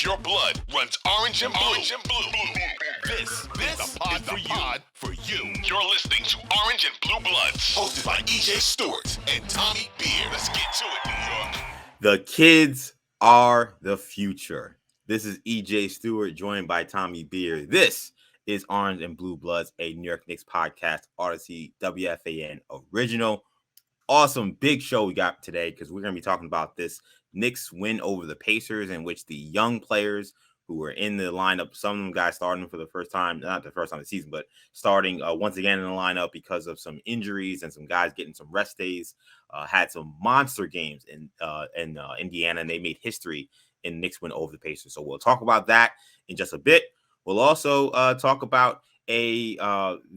Your blood runs orange and blue. This is the pod for you. You're listening to Orange and Blue Bloods, hosted by EJ Stewart and Tommy Beer. Let's get to it, New York. The kids are the future. This is EJ Stewart, joined by Tommy Beer. This is Orange and Blue Bloods, a New York Knicks podcast, Audacy WFAN original. Awesome big show we got today because we're going to be talking about this Knicks win over the Pacers, in which the young players who were in the lineup, some of them guys starting for the first time, not the first time of the season, but starting once again in the lineup because of some injuries and some guys getting some rest days, had some monster games in Indiana, and they made history in Knicks win over the Pacers. So we'll talk about that in just a bit. We'll also talk about a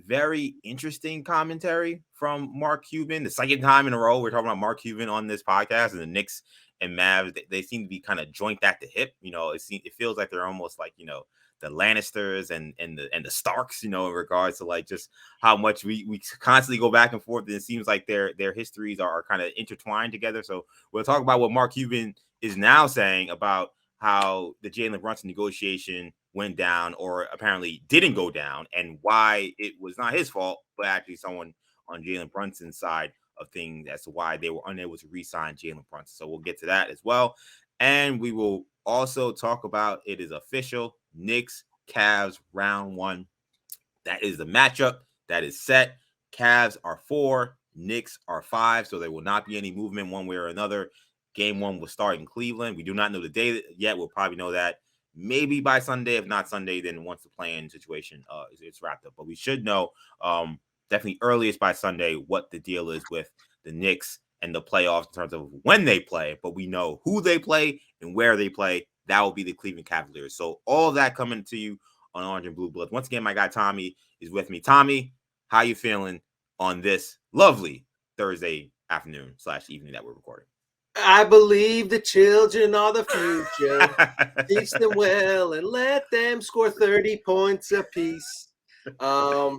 very interesting commentary from Mark Cuban. The second time in a row we're talking about Mark Cuban on this podcast, and the Knicks and Mavs, they seem to be kind of joint at the hip. You know, it feels like they're almost like, you know, the Lannisters and the Starks, you know, in regards to like just how much we constantly go back and forth. And it seems like their histories are kind of intertwined together. So we'll talk about what Mark Cuban is now saying about how the Jalen Brunson negotiation went down, or apparently didn't go down, and why it was not his fault, but actually someone on Jalen Brunson's side of things as to why they were unable to re-sign Jalen Brunson. So we'll get to that as well. And we will also talk about, it is official, Knicks Cavs round 1. That is the matchup that is set. Cavs are 4, Knicks are 5, so there will not be any movement one way or another. Game 1 will start in Cleveland. We do not know the day yet. We'll probably know that maybe by Sunday. If not Sunday, then once the play-in situation is wrapped up. But we should know definitely earliest by Sunday what the deal is with the Knicks and the playoffs in terms of when they play. But we know who they play and where they play. That will be the Cleveland Cavaliers. So all of that coming to you on Orange and Blue Bloods. Once again, my guy Tommy is with me. Tommy, how you feeling on this lovely Thursday afternoon / evening that we're recording? I believe the children are the future. Teach them well and let them score 30 points apiece.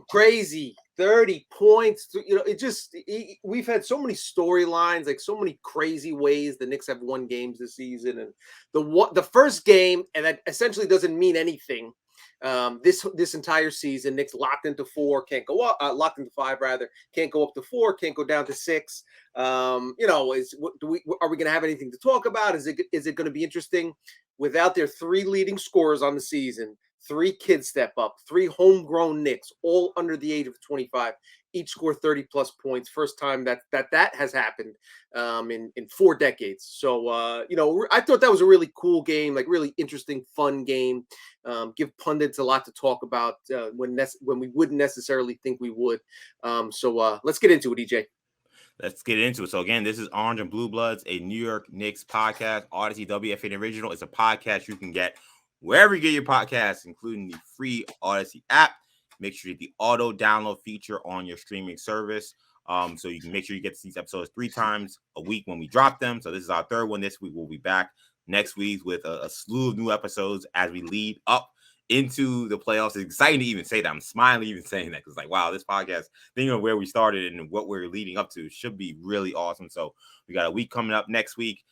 Crazy 30 points. You know, we've had so many storylines, like so many crazy ways the Knicks have won games this season, and the first game, and that essentially doesn't mean anything. This entire season, Knicks locked into 4, can't go up, locked into 5 rather, can't go up to 4, can't go down to 6. You know, are we going to have anything to talk about? Is it going to be interesting without their 3 leading scorers on the season? 3 kids step up, 3 homegrown Knicks, all under the age of 25, each score 30 plus points. First time that has happened in 4 decades. So, you know, I thought that was a really cool game, like really interesting, fun game. Give pundits a lot to talk about when we wouldn't necessarily think we would. So let's get into it, EJ. Let's get into it. So again, this is Orange and Blue Bloods, a New York Knicks podcast, Audacy WFAN original. It's a podcast you can get wherever you get your podcasts, including the free Audacy app. Make sure you get the auto download feature on your streaming service. So you can make sure you get these episodes 3 times a week when we drop them. So this is our 3rd one this week. We'll be back next week with a slew of new episodes as we lead up into the playoffs. It's exciting to even say that. I'm smiling even saying that, because like, wow, this podcast, thinking of where we started and what we're leading up to, should be really awesome. So we got a week coming up next week.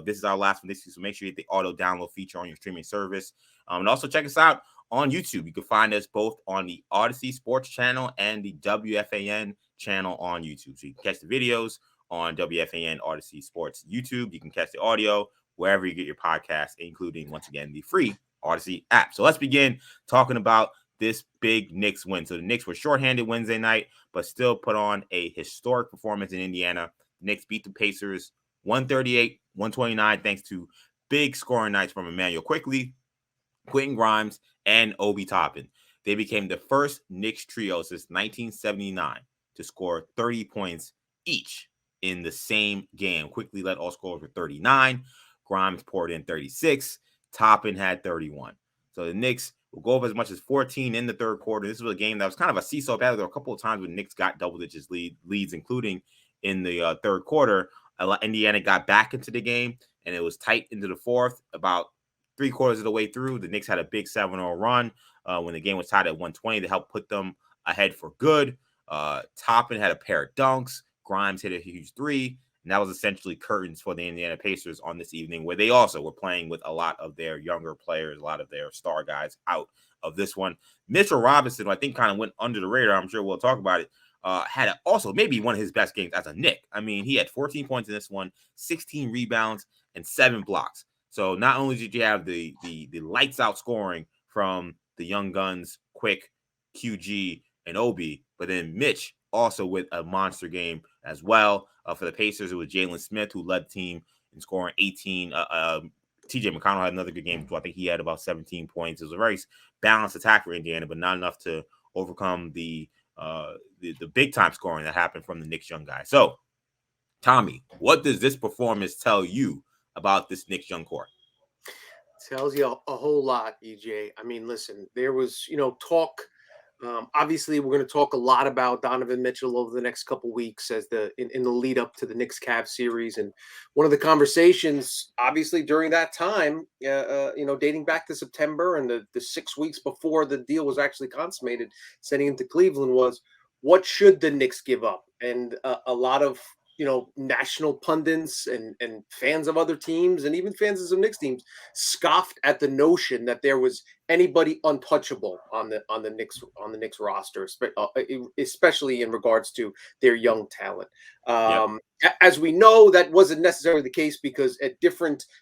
This is our last one this week, so make sure you hit the auto download feature on your streaming service. And also check us out on YouTube. You can find us both on the Audacy Sports channel and the WFAN channel on YouTube. So you can catch the videos on WFAN Audacy Sports YouTube. You can catch the audio wherever you get your podcasts, including, once again, the free Audacy app. So let's begin talking about this big Knicks win. So the Knicks were shorthanded Wednesday night, but still put on a historic performance in Indiana. The Knicks beat the Pacers 138-129, thanks to big scoring nights from Emmanuel Quickley, Quentin Grimes, and Obi Toppin. They became the first Knicks trio since 1979 to score 30 points each in the same game. Quickley led all scorers with 39. Grimes poured in 36. Toppin had 31. So the Knicks will go up as much as 14 in the 3rd quarter. This was a game that was kind of a seesaw battle. There were a couple of times when Knicks got double-digit leads, including in the 3rd quarter. Indiana got back into the game, and it was tight into the 4th. About 3/4 of the way through, the Knicks had a big 7-0 run when the game was tied at 120 to help put them ahead for good. Toppin had a pair of dunks. Grimes hit a huge 3. And that was essentially curtains for the Indiana Pacers on this evening, where they also were playing with a lot of their younger players, a lot of their star guys out of this one. Mitchell Robinson, who I think kind of went under the radar, I'm sure we'll talk about it, had also maybe one of his best games as a Knick. I mean, he had 14 points in this one, 16 rebounds, and 7 blocks. So not only did you have the lights out scoring from the young guns, Quick, QG, and Obi, but then Mitch also with a monster game as well. For the Pacers, it was Jalen Smith who led the team in scoring 18. TJ McConnell had another good game. I think he had about 17 points. It was a very balanced attack for Indiana, but not enough to overcome the big time scoring that happened from the Knicks young guy. So, Tommy, what does this performance tell you about this Knicks young core? Tells you a whole lot, EJ. I mean, listen, there was, talk. Obviously, we're going to talk a lot about Donovan Mitchell over the next couple weeks as in the lead up to the Knicks Cavs series. And one of the conversations, obviously, during that time, dating back to September and the 6 weeks before the deal was actually consummated, sending him to Cleveland, was what should the Knicks give up? And a lot of national pundits and fans of other teams and even fans of some Knicks teams scoffed at the notion that there was anybody untouchable on the Knicks roster, especially in regards to their young talent. As we know, that wasn't necessarily the case because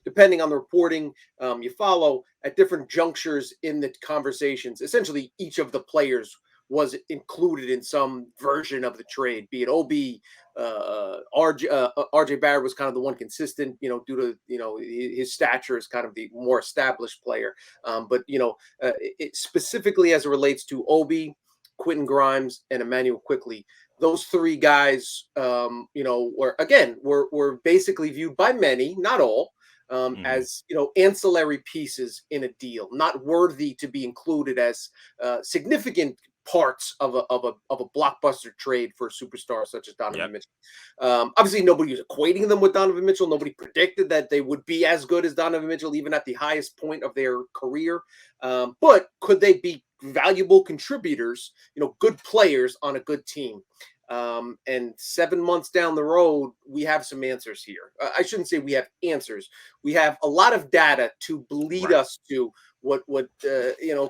depending on the reporting you follow, at different junctures in the conversations, essentially each of the players was included in some version of the trade, be it OB, RJ Barrett was kind of the one consistent, due to his stature as kind of the more established player. But specifically as it relates to Obi, Quentin Grimes, and Emmanuel Quickley, those three guys, were basically viewed by many, not all, as ancillary pieces in a deal, not worthy to be included as significant parts of a blockbuster trade for a superstar such as Donovan Mitchell. Obviously, nobody was equating them with Donovan Mitchell. Nobody predicted that they would be as good as Donovan Mitchell, even at the highest point of their career. But could they be valuable contributors, good players on a good team? And 7 months down the road, we have some answers here. I shouldn't say we have answers. We have a lot of data to lead us to what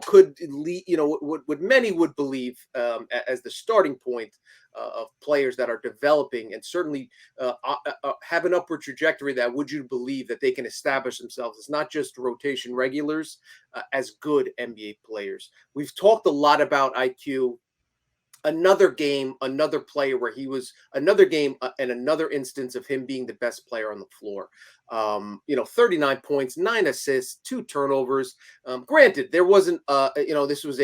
could lead, what many would believe as the starting point of players that are developing and certainly have an upward trajectory that would you believe that they can establish themselves as not just rotation regulars, as good NBA players. We've talked a lot about IQ. Another game, another player where he was another game and another instance of him being the best player on the floor. 39 points, 9 assists, 2 turnovers. Granted, there wasn't, this was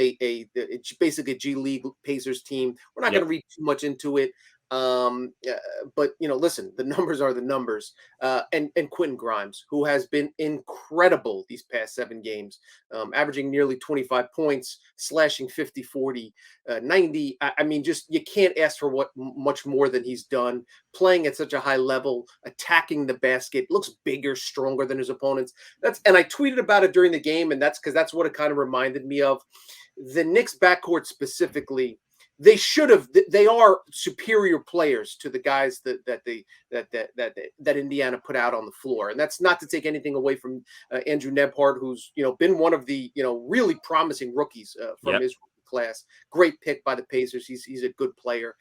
basically a G League Pacers team. We're not going to read too much into it. But listen, the numbers are the numbers. And Quentin Grimes, who has been incredible these past 7 games, averaging nearly 25 points, slashing 50, 40, 90. I mean, just you can't ask for much more than he's done, playing at such a high level, attacking the basket, looks bigger, stronger than his opponents. And I tweeted about it during the game, and that's because that's what it kind of reminded me of. The Knicks backcourt specifically, they are superior players to the guys that Indiana put out on the floor. And that's not to take anything away from Andrew Nebhart, who's, been one of the, really promising rookies from his class. Great pick by the Pacers. He's a good player.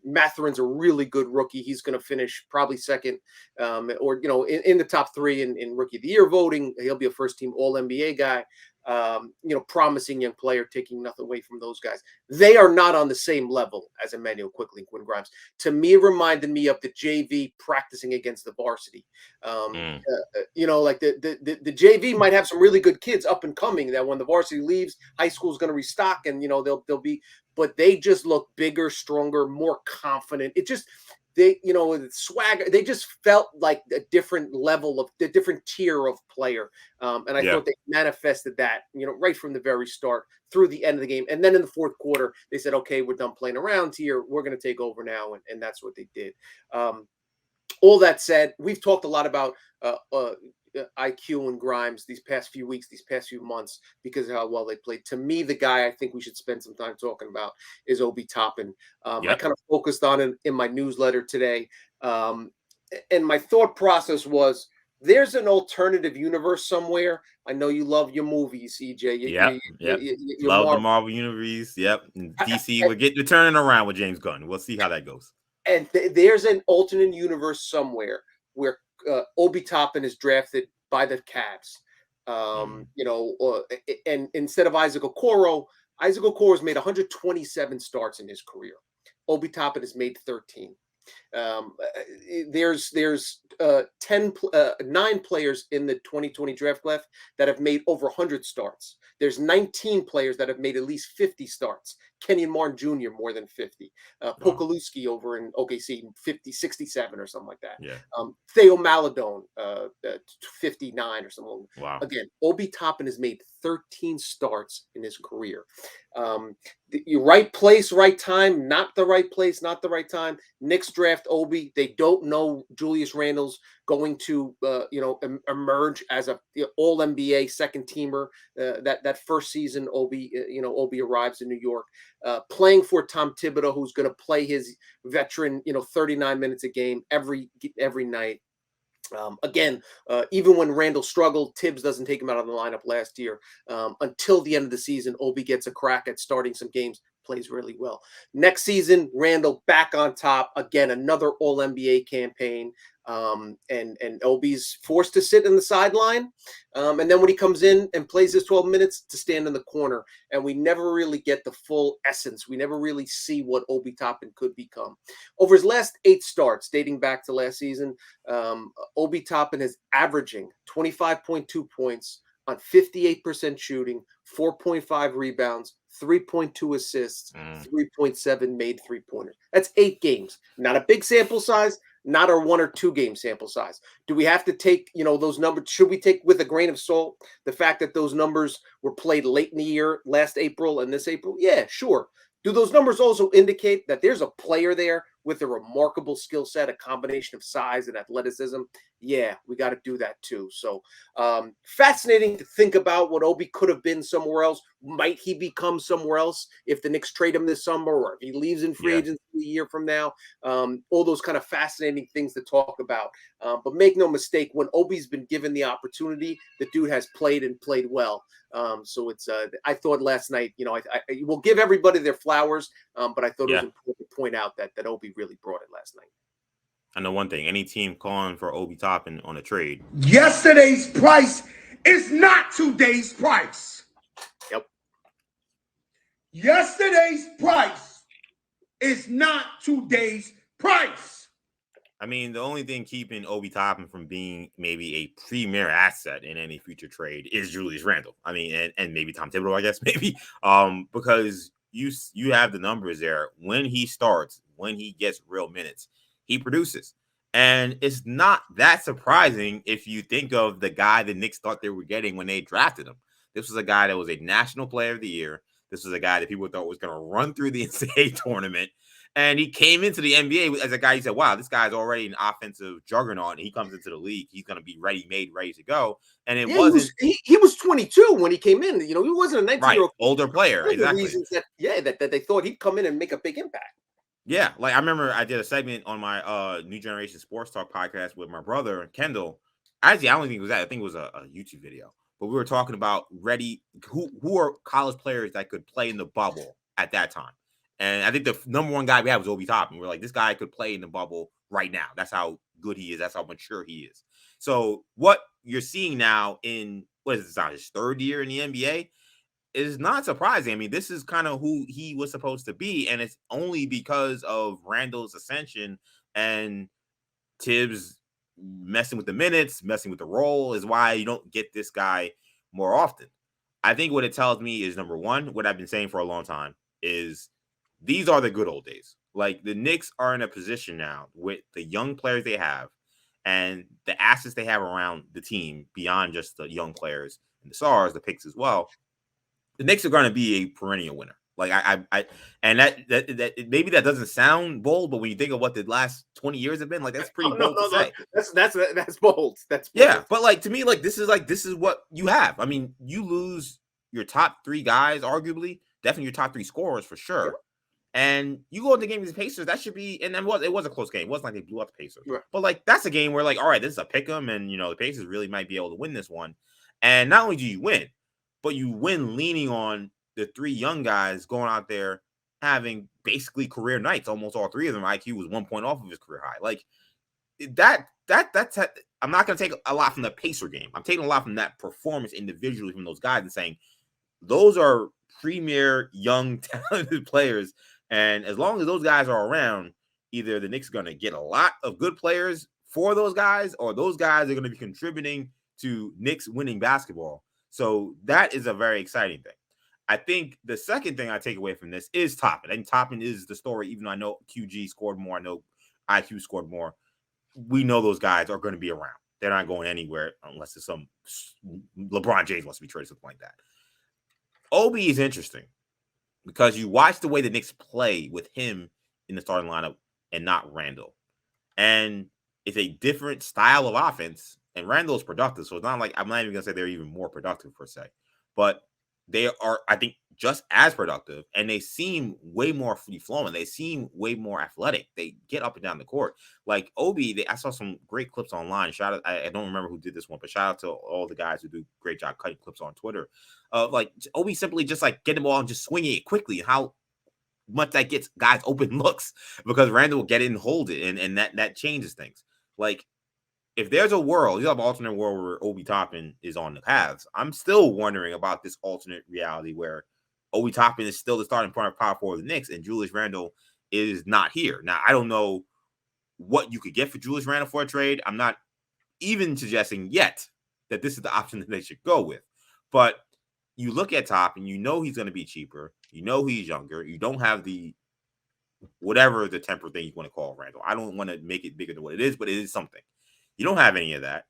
Matherin's a really good rookie. He's going to finish probably second or, in the top 3 in rookie of the year voting. He'll be a first team all NBA guy. Promising young player, taking nothing away from those guys. They are not on the same level as Emmanuel Quickley and Quentin Grimes. To me, it reminded me of the JV practicing against the varsity. Like the JV might have some really good kids up and coming that when the varsity leaves, high school is going to restock and, they'll be, but they just look bigger, stronger, more confident. The swagger, they just felt like a different level of the different tier of player. And I thought they manifested that, right from the very start through the end of the game. And then in the fourth quarter, they said, okay, we're done playing around here. We're going to take over now. And that's what they did. All that said, we've talked a lot about IQ and Grimes these past few weeks, these past few months, because of how well they played. To me, the guy I think we should spend some time talking about is Obi Toppin. I kind of focused on it in my newsletter today. and my thought process was, there's an alternative universe somewhere. I know you love your movies, EJ. Yep. Your Love the Marvel. Marvel universe. Yep. And DC, we're turning around with James Gunn. We'll see how that goes. And there's an alternate universe somewhere where Obi Toppin is drafted by the Cavs. And instead of Isaac Okoro has made 127 starts in his career. Obi Toppin has made 13. There's 9 players in the 2020 draft class that have made over 100 starts. There's 19 players that have made at least 50 starts. Kenyon Martin Jr. more than 50. Pokulewski over in OKC 50, 67 or something like that. Yeah. Theo Maladone 59 or something. Wow. Again, Obi Toppin has made 13 starts in his career. The right place, right time, not the right place, not the right time. Knicks draft Obi. They don't know Julius Randle's going to, emerge as a All NBA second teamer. That first season, Obi arrives in New York, playing for Tom Thibodeau, who's going to play his veteran, 39 minutes a game every night. Even when Randle struggled, Tibbs doesn't take him out of the lineup last year. Until the end of the season, Obi gets a crack at starting some games, plays really well. Next season, Randle back on top. Again, another All-NBA campaign. And Obi's forced to sit in the sideline. And then when he comes in and plays his 12 minutes, to stand in the corner. And we never really get the full essence. We never really see what Obi Toppin could become. Over his last 8 starts, dating back to last season, Obi Toppin is averaging 25.2 points on 58% shooting, 4.5 rebounds, 3.2 assists, 3.7 made three-pointers. That's 8 games. Not a big sample size, not a 1 or 2 game sample size. Do we have to take, those numbers? Should we take with a grain of salt the fact that those numbers were played late in the year, last April and this April? Yeah, sure. Do those numbers also indicate that there's a player there with a remarkable skill set, a combination of size and athleticism? Yeah, we got to do that too. So fascinating to think about what Obi could have been somewhere else. Might he become somewhere else if the Knicks trade him this summer, or if he leaves in free agency a year from now? All those kind of fascinating things to talk about. But make no mistake, when Obi's been given the opportunity, the dude has played and played well. So it's I thought last night, I will give everybody their flowers, but I thought it was important to point out that Obi really brought it last night. I know one thing: any team calling for Obi Toppin on a trade, yesterday's price is not today's price. Yep. Yesterday's price is not today's price. I mean, the only thing keeping Obi Toppin from being maybe a premier asset in any future trade is Julius Randle. I mean, and maybe Tom Thibodeau, I guess, maybe, because you have the numbers there. When he starts, when he gets real minutes, he produces. And it's not that surprising if you think of the guy the Knicks thought they were getting when they drafted him. This was a guy that was a National Player of the Year. This was a guy that people thought was going to run through the NCAA tournament. And he came into the NBA as a guy, you said, wow, this guy's already an offensive juggernaut. And he comes into the league, he's going to be ready-made, ready to go. And it wasn't. He was 22 when he came in. He wasn't a 19-year-old. Older player, exactly. Reasons that they thought he'd come in and make a big impact. Yeah, like I remember I did a segment on my New Generation Sports Talk podcast with my brother Kendall. Actually, I don't think it was that. I think it was a YouTube video. But we were talking about who are college players that could play in the bubble at that time. And I think the number one guy we had was Obi Toppin. We're like, this guy could play in the bubble right now. That's how good he is. That's how mature he is. So what you're seeing now in, what is this, now his 3rd year in the NBA, is not surprising. I mean, this is kind of who he was supposed to be, and it's only because of Randle's ascension and Tibbs messing with the minutes, messing with the role, is why you don't get this guy more often. I think what it tells me is, number one, what I've been saying for a long time is these are the good old days. Like, the Knicks are in a position now with the young players they have and the assets they have around the team beyond just the young players and the stars, the picks as well. The Knicks are going to be a perennial winner. Like and that maybe that doesn't sound bold, but when you think of what the last 20 years have been, like, that's pretty bold to say. That's bold. That's bold. Yeah, but like, to me, like, this is what you have. I mean, you lose your top 3 guys, arguably, definitely your top 3 scorers for sure. And you go into the game with the Pacers, that should be, and then it was a close game. It wasn't like they blew up the Pacers. Right. But like that's a game where like, all right, this is a pick 'em, and the Pacers really might be able to win this one. And not only do you win, but you win leaning on the three young guys going out there having basically career nights. Almost all three of them. IQ was 1 point off of his career high. Like that's I'm not going to take a lot from the Pacer game. I'm taking a lot from that performance individually from those guys and saying those are premier young talented players. And as long as those guys are around, either the Knicks are going to get a lot of good players for those guys, or those guys are going to be contributing to Knicks winning basketball. So that is a very exciting thing. I think the second thing I take away from this is Toppin. And Toppin is the story, even though I know QG scored more, I know IQ scored more. We know those guys are going to be around. They're not going anywhere unless it's some LeBron James wants to be traded, something like that. Obi is interesting because you watch the way the Knicks play with him in the starting lineup and not Randall. And it's a different style of offense. And Randall's productive. So it's not like, I'm not even going to say they're even more productive per se. But they are, I think, just as productive. And they seem way more free-flowing. They seem way more athletic. They get up and down the court. Like Obi, I saw some great clips online. Shout out, I don't remember who did this one, but shout out to all the guys who do a great job cutting clips on Twitter. Like Obi simply just like get the ball and just swinging it quickly. How much that gets guys open looks because Randall will get it and hold it. And that changes things. Like, if there's a world, you have an alternate world where Obi Toppin is on the Cavs, I'm still wondering about this alternate reality where Obi Toppin is still the starting point of power forward of the Knicks and Julius Randle is not here. Now, I don't know what you could get for Julius Randle for a trade. I'm not even suggesting yet that this is the option that they should go with. But you look at Toppin, you know he's going to be cheaper. You know he's younger. You don't have the whatever the temper thing you want to call Randle. I don't want to make it bigger than what it is, but it is something. You don't have any of that.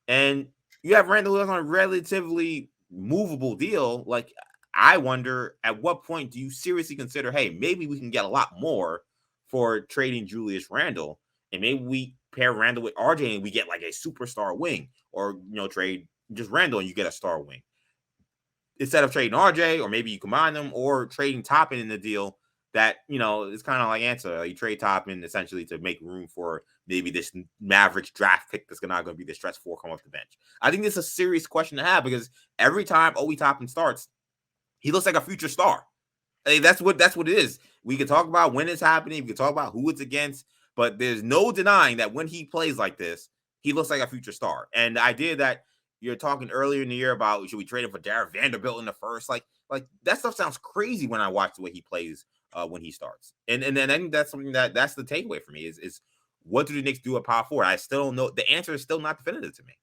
And you have Randall on a relatively movable deal. Like, I wonder at what point do you seriously consider, hey, maybe we can get a lot more for trading Julius Randle, and maybe we pair Randle with RJ and we get like a superstar wing, or trade just Randle and you get a star wing. Instead of trading RJ, or maybe you combine them, or trading Toppin in the deal that, it's kind of like answer. You trade Toppin essentially to make room for maybe this Mavericks draft pick that's not going to be the stretch four come off the bench. I think this is a serious question to have because every time Obi Toppin starts, he looks like a future star. I mean, that's what it is. We can talk about when it's happening. We can talk about who it's against, but there's no denying that when he plays like this, he looks like a future star. And the idea that you're talking earlier in the year about should we trade him for Derek Vanderbilt in the first, like that stuff sounds crazy when I watch the way he plays when he starts. And then I think that's something that's the takeaway for me is what do the Knicks do at power forward? I still don't know. The answer is still not definitive to me.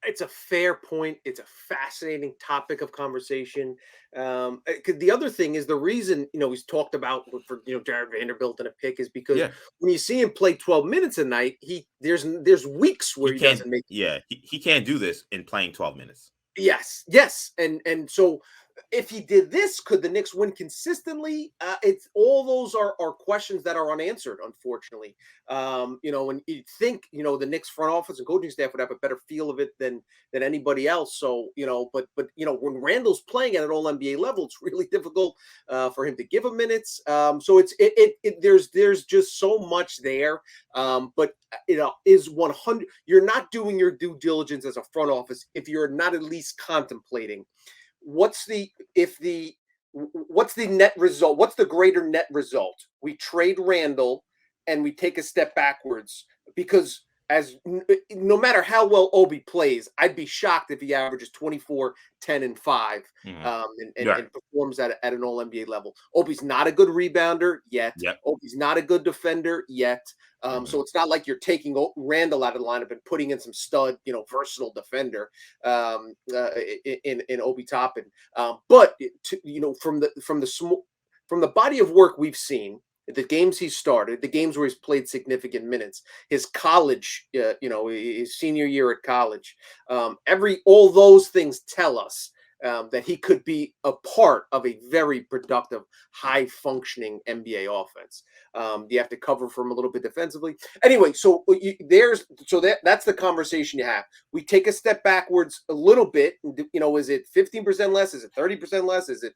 It's a fair point. It's a fascinating topic of conversation. The other thing is the reason, he's talked about for, Jared Vanderbilt and a pick is because when you see him play 12 minutes a night, there's weeks where he doesn't make. Yeah. He can't do this in playing 12 minutes. Yes. And so if he did this, could the Knicks win consistently? It's all those are questions that are unanswered, unfortunately. When you think, the Knicks front office and coaching staff would have a better feel of it than anybody else. So, but when Randall's playing at an all NBA level, it's really difficult for him to give him minutes. So there's just so much there. But is 100. You're not doing your due diligence as a front office if you're not at least contemplating. What's the net result? What's the greater net result? We trade Randall and we take a step backwards because no matter how well Obi plays, I'd be shocked if he averages 24, 10, and 5 and performs at an all NBA level. Obi's not a good rebounder yet. Yep. Obi's not a good defender yet. So it's not like you're taking Randall out of the lineup and putting in some stud, versatile defender in Obi Toppin. But from the body of work we've seen, the games he started, the games where he's played significant minutes, his college, his senior year at college, all those things tell us that he could be a part of a very productive, high-functioning NBA offense. You have to cover for him a little bit defensively. Anyway, so that's the conversation you have. We take a step backwards a little bit. Is it 15% less? Is it 30% less? Is it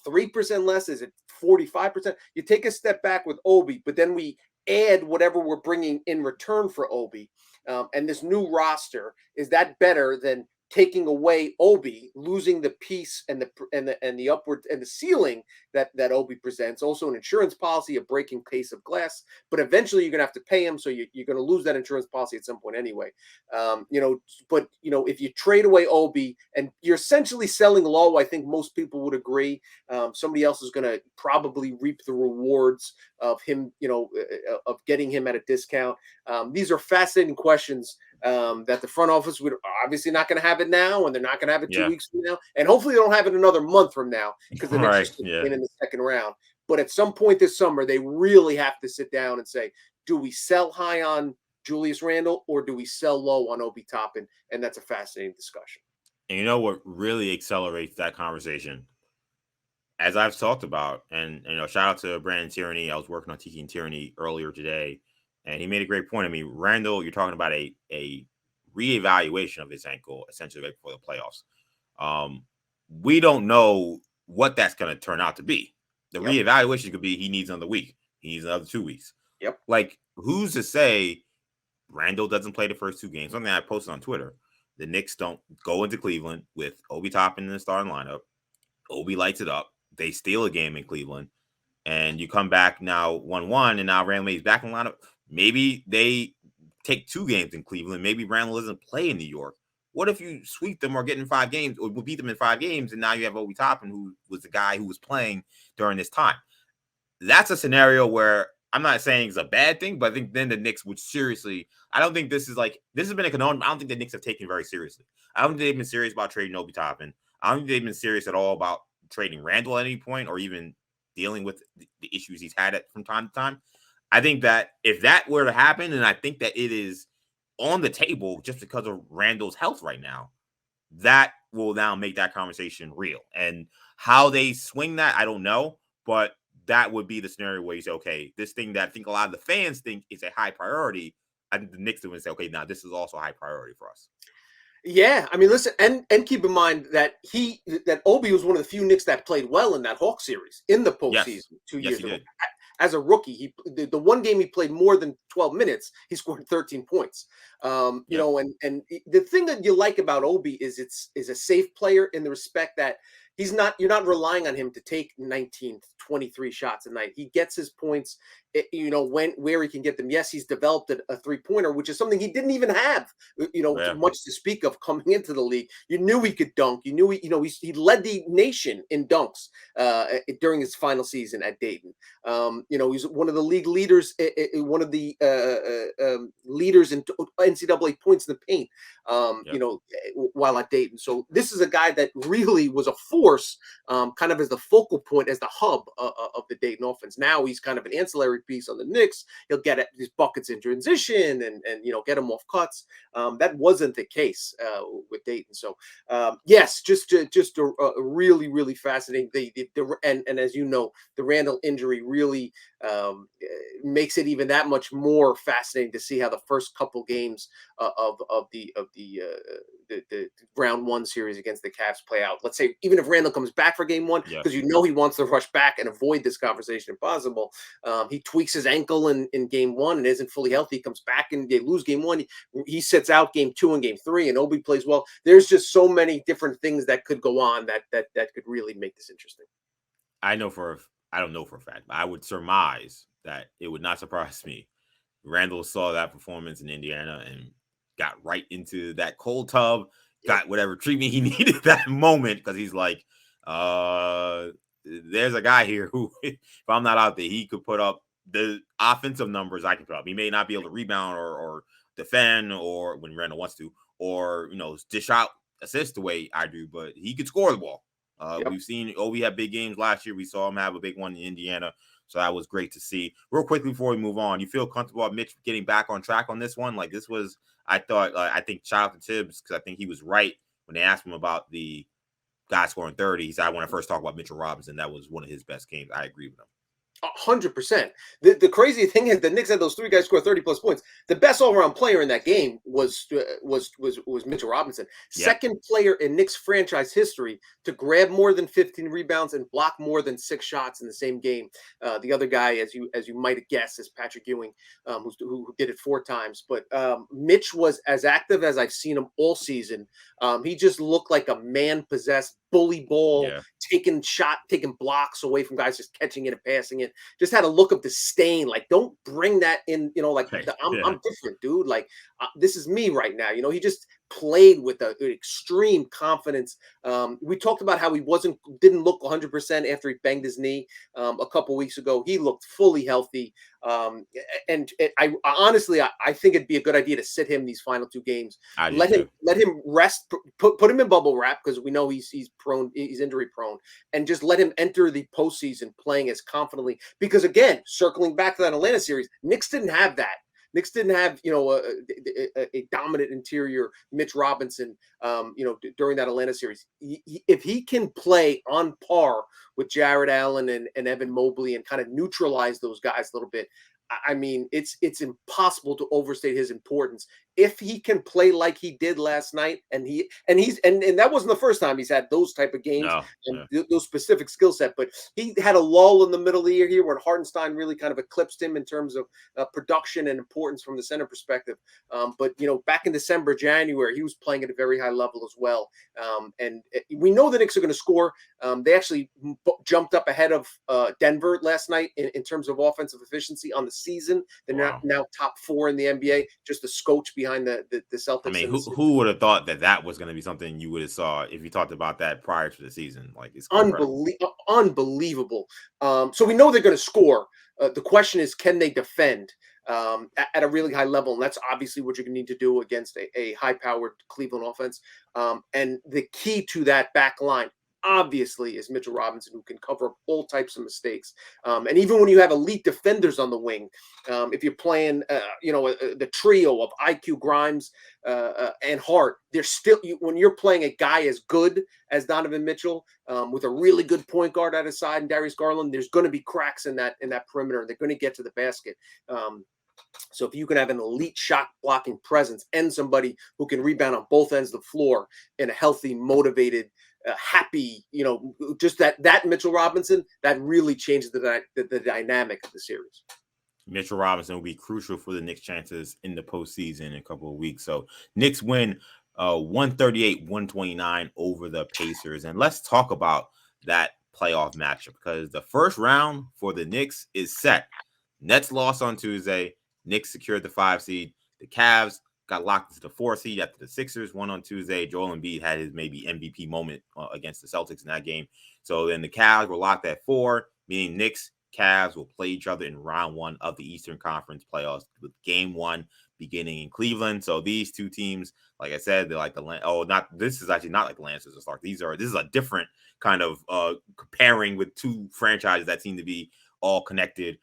3% less? Is it 45%? You take a step back with Obi, but then we add whatever we're bringing in return for Obi. And this new roster, is that better than taking away Obi, losing the piece and the upward and the ceiling that Obi presents? Also an insurance policy, a breaking case of glass, but eventually you're gonna have to pay him, so you're gonna lose that insurance policy at some point anyway. If you trade away Obi and you're essentially selling low, I think most people would agree. Somebody else is gonna probably reap the rewards of him, of getting him at a discount. These are fascinating questions that the front office would obviously not going to have it now, and they're not going to have it 2 weeks from now, and hopefully they don't have it another month from now because the Knicks are in the second round. But at some point this summer, they really have to sit down and say, do we sell high on Julius Randle or do we sell low on Obi Toppin? And that's a fascinating discussion. And you know what really accelerates that conversation? As I've talked about, and shout out to Brandon Tierney. I was working on teaching Tierney earlier today, and he made a great point. I mean, Randall, you're talking about a reevaluation of his ankle essentially right before the playoffs. We don't know what that's going to turn out to be. The reevaluation could be he needs another week. He needs another 2 weeks. Yep. Like, who's to say Randall doesn't play the first 2 games? Something I posted on Twitter. The Knicks don't go into Cleveland with Obi Toppin in the starting lineup. Obi lights it up. They steal a game in Cleveland, and you come back now 1-1, and now Randall is back in the lineup. Maybe they take 2 games in Cleveland. Maybe Randall doesn't play in New York. What if you sweep them or get in 5 games or beat them in 5 games, and now you have Obi Toppin, who was the guy who was playing during this time? That's a scenario where I'm not saying it's a bad thing, but I think then the Knicks would seriously. I don't think this has been a conundrum. I don't think the Knicks have taken it very seriously. I don't think they've been serious about trading Obi Toppin. I don't think they've been serious at all about trading Randall at any point or even dealing with the issues he's had from time to time. I think that if that were to happen, and I think that it is on the table just because of Randall's health right now, that will now make that conversation real. And how they swing that, I don't know, but that would be the scenario where you say, okay, this thing that I think a lot of the fans think is a high priority, I think the Knicks would say, okay, now this is also a high priority for us. Yeah, I mean, listen, and keep in mind that Obi was one of the few Knicks that played well in that Hawks series in the postseason 2 years ago. As a rookie, the one game he played more than 12 minutes, he scored 13 points. And the thing that you like about Obi is is a safe player in the respect that you're not relying on him to take 19, 23 shots a night. He gets his points, where he can get them. Yes, he's developed a 3-pointer, which is something he didn't even have, much to speak of coming into the league. You knew he could dunk. You knew he led the nation in dunks during his final season at Dayton. He's one of the league leaders, one of the leaders in NCAA points in the paint, while at Dayton. So this is a guy that really was a force, kind of as the focal point, as the hub of the Dayton offense. Now he's kind of an ancillary piece on the Knicks. He'll get his buckets in transition and get him off cuts. That wasn't the case with Dayton. So yes, just a really, really fascinating. And as you know, the Randall injury really makes it even that much more fascinating to see how the first couple games of the round 1 series against the Cavs play out. Let's say even if Randall comes back for game 1, because he wants to rush back and avoid this conversation if possible. He tweaks his ankle in game 1 and isn't fully healthy. He comes back and they lose game 1. He sits out game 2 and game 3, and Obi plays well. There's just so many different things that could go on that could really make this interesting. I don't know for a fact, but I would surmise that it would not surprise me. Randall saw that performance in Indiana and got right into that cold tub, got whatever treatment he needed at that moment, because he's like, there's a guy here who, if I'm not out there, he could put up the offensive numbers I can put up. He may not be able to rebound or defend, or when Randall wants to, or dish out assists the way I do, but he could score the ball. We've seen we had big games last year. We saw him have a big one in Indiana, so that was great to see. Real quickly before we move on, you feel comfortable about Mitch getting back on track on this one? Like, this was, I think shout out to Tibbs, because I think he was right when they asked him about the guy scoring 30. He said, I want to first talk about Mitchell Robinson. That was one of his best games. I agree with him. 100%. The crazy thing is the Knicks had those 3 guys score 30 plus points. The best all around player in that game was Mitchell Robinson, second player in Knicks franchise history to grab more than 15 rebounds and block more than 6 shots in the same game. The other guy, as you might guess, is Patrick Ewing, who did it 4 times. But Mitch was as active as I've seen him all season. He just looked like a man possessed bully ball, taking blocks away from guys, just catching it and passing it. Just had a look of disdain. Like, don't bring that in, I'm different, dude. Like, this is me right now. He just played with an extreme confidence. We talked about how he didn't look 100% after he banged his knee a couple weeks ago. He looked fully healthy. And I honestly think it'd be a good idea to sit him these final 2 games. Let him rest, put him in bubble wrap, because we know he's injury prone, and just let him enter the postseason playing as confidently. Because again, circling back to that Atlanta series, Knicks didn't have that. Knicks didn't have, a dominant interior Mitch Robinson, during that Atlanta series. If he can play on par with Jared Allen and Evan Mobley and kind of neutralize those guys a little bit, I mean, it's impossible to overstate his importance. If he can play like he did last night, and that wasn't the first time he's had those type of games, those specific skill set, but he had a lull in the middle of the year here where Hartenstein really kind of eclipsed him in terms of production and importance from the center perspective. But back in December, January, he was playing at a very high level as well. And we know the Knicks are going to score. They actually jumped up ahead of Denver last night in terms of offensive efficiency on the season. They're now top 4 in the NBA, just a scotch behind the Celtics. I mean, who would have thought that was going to be something you would have saw if you talked about that prior to the season? Like, it's unbelievable. So we know they're going to score. The question is, can they defend at a really high level? And that's obviously what you're going to need to do against a high-powered Cleveland offense. And the key to that back line, obviously, is Mitchell Robinson, who can cover up all types of mistakes. And even when you have elite defenders on the wing, if you're playing, the trio of IQ, Grimes, and Hart, there's still, when you're playing a guy as good as Donovan Mitchell, with a really good point guard at his side and Darius Garland, there's going to be cracks in that perimeter. They're going to get to the basket. So if you can have an elite shot blocking presence and somebody who can rebound on both ends of the floor in a healthy, motivated, happy, just that Mitchell Robinson, that really changes the dynamic of the series. Mitchell Robinson will be crucial for the Knicks' chances in the postseason in a couple of weeks. So Knicks win 138-129 over the Pacers. And let's talk about that playoff matchup, because the first round for the Knicks is set. Nets lost on Tuesday. Knicks secured the 5 seed. The Cavs got locked into the 4 seed after the Sixers won on Tuesday. Joel Embiid had his maybe MVP moment against the Celtics in that game. So then the Cavs were locked at 4, meaning Knicks, Cavs will play each other in round 1 of the Eastern Conference playoffs, with game 1 beginning in Cleveland. So these 2 teams, like I said, they're like this is actually not like the Lancers or Stark. This is a different kind of comparing with 2 franchises that seem to be all connected.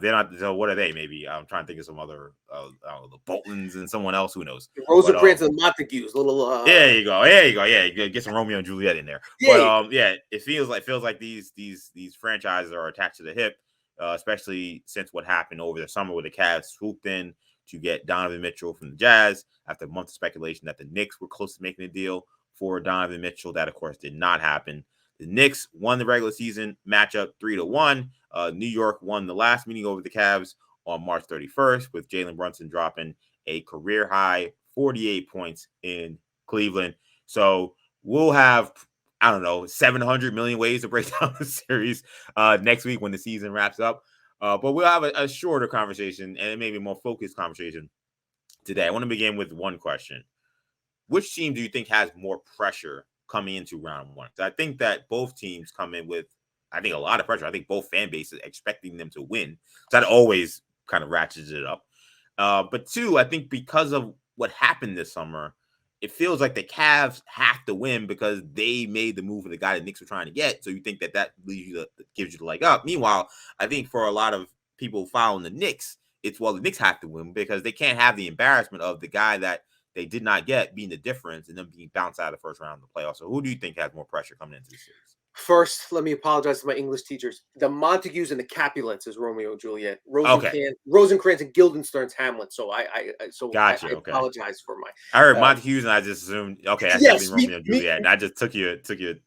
They're not. So what are they? Maybe I'm trying to think of some other, the Boltons and someone else. Who knows? Rosencrantz and Montagues. Little. There you go. Yeah, get some Romeo and Juliet in there. Yeah. But it feels like these franchises are attached to the hip, especially since what happened over the summer where the Cavs swooped in to get Donovan Mitchell from the Jazz after a month of speculation that the Knicks were close to making a deal for Donovan Mitchell. That, of course, did not happen. The Knicks won the regular season matchup 3-1. New York won the last meeting over the Cavs on March 31st, with Jalen Brunson dropping a career-high 48 points in Cleveland. So we'll have, 700 million ways to break down the series next week when the season wraps up. But we'll have a shorter conversation and maybe a more focused conversation today. I want to begin with one question. Which team do you think has more pressure coming into round 1? So I think that both teams come in with, a lot of pressure. I think both fan bases expecting them to win. So that always kind of ratchets it up. But 2, I think because of what happened this summer, it feels like the Cavs have to win because they made the move for the guy the Knicks were trying to get. So you think that gives you the leg up. Meanwhile, I think for a lot of people following the Knicks, it's, the Knicks have to win because they can't have the embarrassment of the guy that they did not get, being the difference and them being bounced out of the first round of the playoffs. So who do you think has more pressure coming into the series? First, let me apologize to my English teachers. The Montagues and the Capulets is Romeo and Juliet. Okay. Rosencrantz and Guildenstern's Hamlet. So I Gotcha. Okay. apologize for my. I heard Montagues and I just assumed, okay, that's Yes, definitely Romeo and Juliet. And I just took you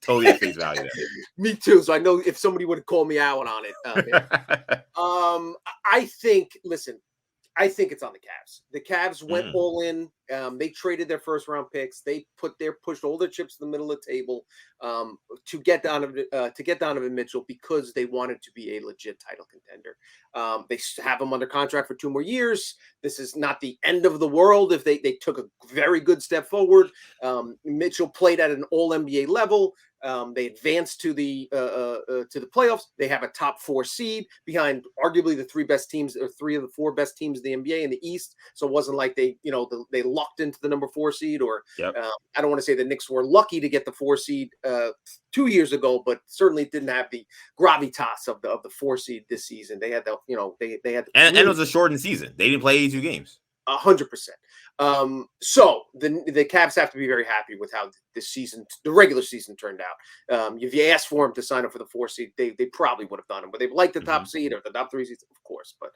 totally at face value there. Me too. So I know if somebody would have called me out on it. I think. Listen, I think it's on the Cavs. The Cavs went all in. They traded their first round picks. They pushed all their chips in the middle of the table to get Donovan Mitchell because they wanted to be a legit title contender. They have him under contract for 2 more years. This is not the end of the world if they took a very good step forward. Mitchell played at an All NBA level. They advanced to the playoffs. They have a top 4 seed behind arguably the 3 best teams, or 3 of the 4 best teams in the NBA in the East. So it wasn't like they lucked into the number 4 seed, or I don't want to say the Knicks were lucky to get the 4 seed 2 years ago, but certainly didn't have the gravitas of the 4 seed this season. They had they had and it was a shortened season. They didn't play 82 games. 100%. So the Cavs have to be very happy with how the regular season turned out. If you asked for him to sign up for the 4 seed, they probably would have done it, but they liked the top seed or the top 3 seeds, of course. But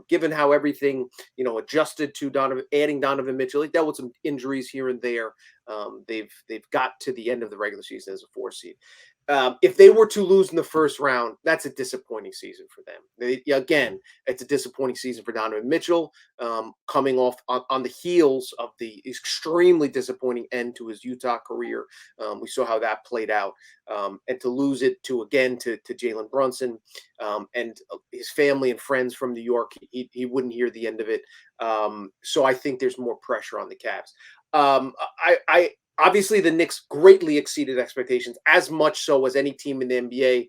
given how everything adjusted to adding Donovan Mitchell, he dealt with some injuries here and there. They've got to the end of the regular season as a 4 seed. If they were to lose in the first round, that's a disappointing season for them. Again, it's a disappointing season for Donovan Mitchell, coming off on the heels of the extremely disappointing end to his Utah career. We saw how that played out, and to lose it to Jalen Brunson and his family and friends from New York, he wouldn't hear the end of it. So I think there's more pressure on the Cavs. Obviously, the Knicks greatly exceeded expectations, as much so as any team in the NBA,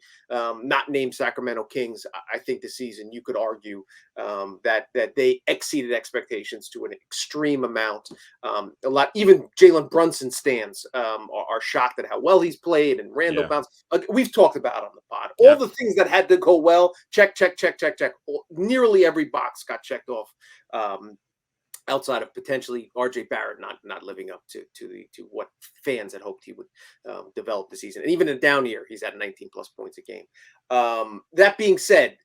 not named Sacramento Kings. I think this season you could argue that they exceeded expectations to an extreme amount. Even Jalen Brunson stands are shocked at how well he's played, and Randall bounced. We've talked about on the pod all the things that had to go well. Check. Nearly every box got checked off. Outside of potentially RJ Barrett not living up to what fans had hoped he would develop the season. And even in a down year, he's at 19 plus points a game. That being said,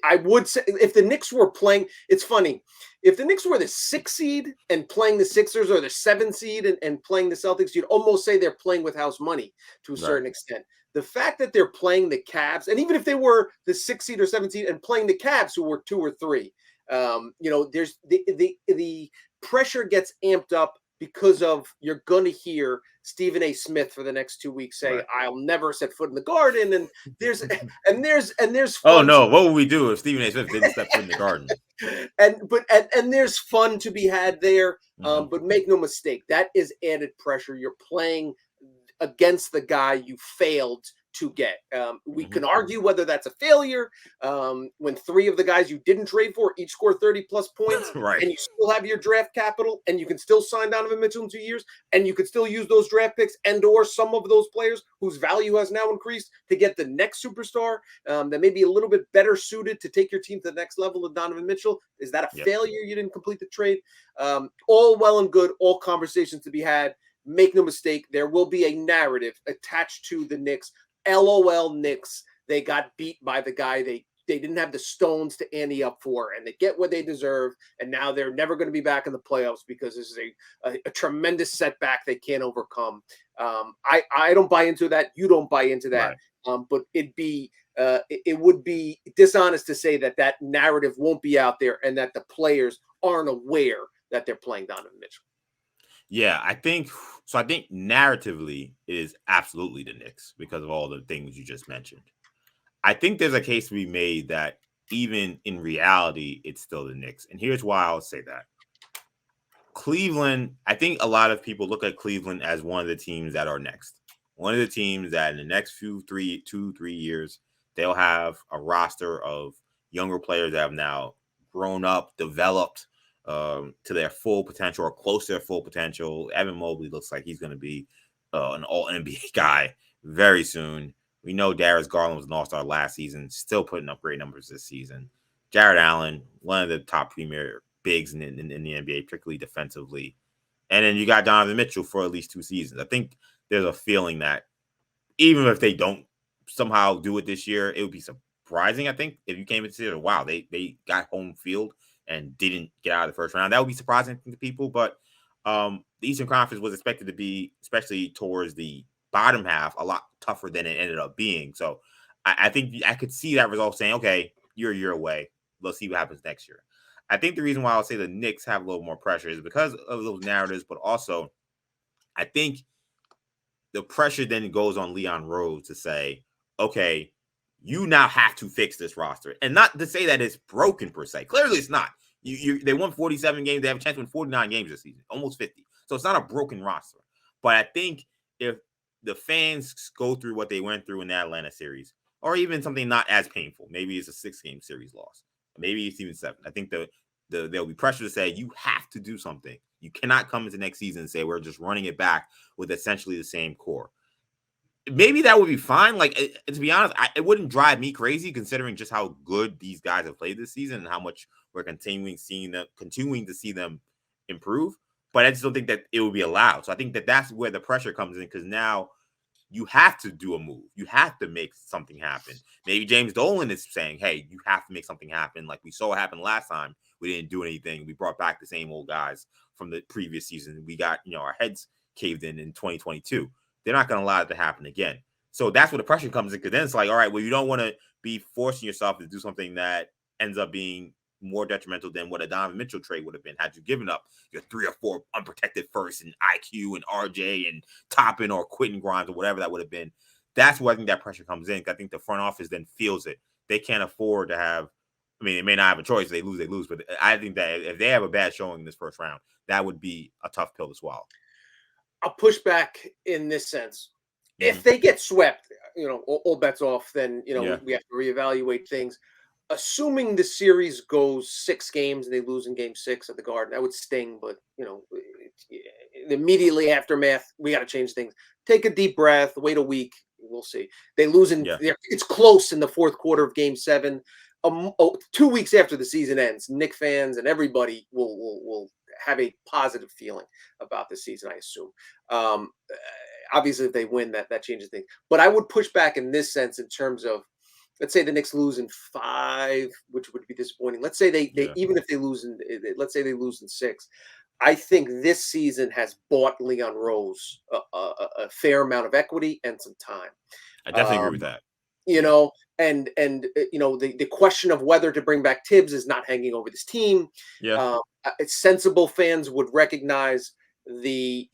I would say if the Knicks were playing, it's funny, if the Knicks were the 6th seed and playing the Sixers, or the 7th seed and playing the Celtics, you'd almost say they're playing with house money to a certain extent. The fact that they're playing the Cavs, and even if they were the 6th seed or 7th seed and playing the Cavs, who were 2 or 3, there's the pressure gets amped up because of, you're going to hear Stephen A. Smith for the next 2 weeks say, I'll never set foot in the Garden. And there's oh no, what would we do if Stephen A. Smith didn't step foot in the Garden? And there's fun to be had there. But make no mistake, that is added pressure. You're playing against the guy you failed to get. We can argue whether that's a failure when 3 of the guys you didn't trade for each score 30 plus points, and you still have your draft capital, and you can still sign Donovan Mitchell in 2 years, and you can still use those draft picks and or some of those players whose value has now increased to get the next superstar that may be a little bit better suited to take your team to the next level of Donovan Mitchell. Is that a failure? You didn't complete the trade. All well and good, all conversations to be had. Make no mistake, there will be a narrative attached to the Knicks. LOL Knicks, they got beat by the guy they didn't have the stones to ante up for, and they get what they deserve, and now they're never going to be back in the playoffs because this is a tremendous setback they can't overcome. I don't buy into that. You don't buy into that. But it would be dishonest to say that narrative won't be out there and that the players aren't aware that they're playing Donovan Mitchell. Yeah, I think narratively it is absolutely the Knicks because of all the things you just mentioned. I think there's a case to be made that even in reality, it's still the Knicks. And here's why I'll say that. Cleveland, I think a lot of people look at Cleveland as one of the teams that are next. One of the teams that in the next 2-3 years, they'll have a roster of younger players that have now grown up, developed, to their full potential or close to their full potential. Evan Mobley looks like he's going to be an all-NBA guy very soon. We know Darius Garland was an all-star last season, still putting up great numbers this season. Jared Allen, one of the top premier bigs in the NBA, particularly defensively. And then you got Donovan Mitchell for at least 2 seasons. I think there's a feeling that even if they don't somehow do it this year, it would be surprising, I think, if you came into it, wow, they got home field and didn't get out of the first round. That would be surprising to people, but the Eastern Conference was expected to be, especially towards the bottom half, a lot tougher than it ended up being. So I think I could see that result saying, okay, you're a year away. Let's see what happens next year. I think the reason why I'll say the Knicks have a little more pressure is because of those narratives, but also I think the pressure then goes on Leon Rose to say, okay, you now have to fix this roster. And not to say that it's broken per se. Clearly it's not. They won 47 games. They have a chance to win 49 games this season, almost 50. So it's not a broken roster. But I think if the fans go through what they went through in the Atlanta series, or even something not as painful, maybe it's a 6-game series loss, maybe it's even 7. I think there'll be pressure to say you have to do something. You cannot come into next season and say we're just running it back with essentially the same core. Maybe that would be fine. Like, to be honest, it wouldn't drive me crazy considering just how good these guys have played this season and how much we're continuing to see them improve. But I just don't think that it would be allowed. So I think that that's where the pressure comes in, because now you have to do a move. You have to make something happen. Maybe James Dolan is saying, hey, you have to make something happen. Like we saw what happened last time. We didn't do anything. We brought back the same old guys from the previous season. We got, our heads caved in 2022. They're not going to allow it to happen again. So that's where the pressure comes in, because then it's like, all right, well, you don't want to be forcing yourself to do something that ends up being more detrimental than what a Donovan Mitchell trade would have been had you given up your 3 or 4 unprotected firsts and IQ and RJ and Toppin or Quentin Grimes or whatever that would have been. That's where I think that pressure comes in. I think the front office then feels it. They can't afford to have, they may not have a choice. They lose. But I think that if they have a bad showing in this first round, that would be a tough pill to swallow. I'll push back in this sense. If they get swept, all bets off, then, we have to reevaluate things. Assuming the series goes 6 games and they lose in game 6 at the Garden, that would sting. But, immediately aftermath, we got to change things. Take a deep breath, wait a week. We'll see. They lose it's close in the fourth quarter of game 7. 2 weeks after the season ends, Knicks fans and everybody will have a positive feeling about the season, I assume. Obviously, if they win, that changes things. But I would push back in this sense in terms of, let's say the Knicks lose in 5, which would be disappointing. Let's say they even if they lose let's say they lose in 6. I think this season has bought Leon Rose a fair amount of equity and some time. I definitely agree with that. The question of whether to bring back Tibbs is not hanging over this team. Sensible fans would recognize the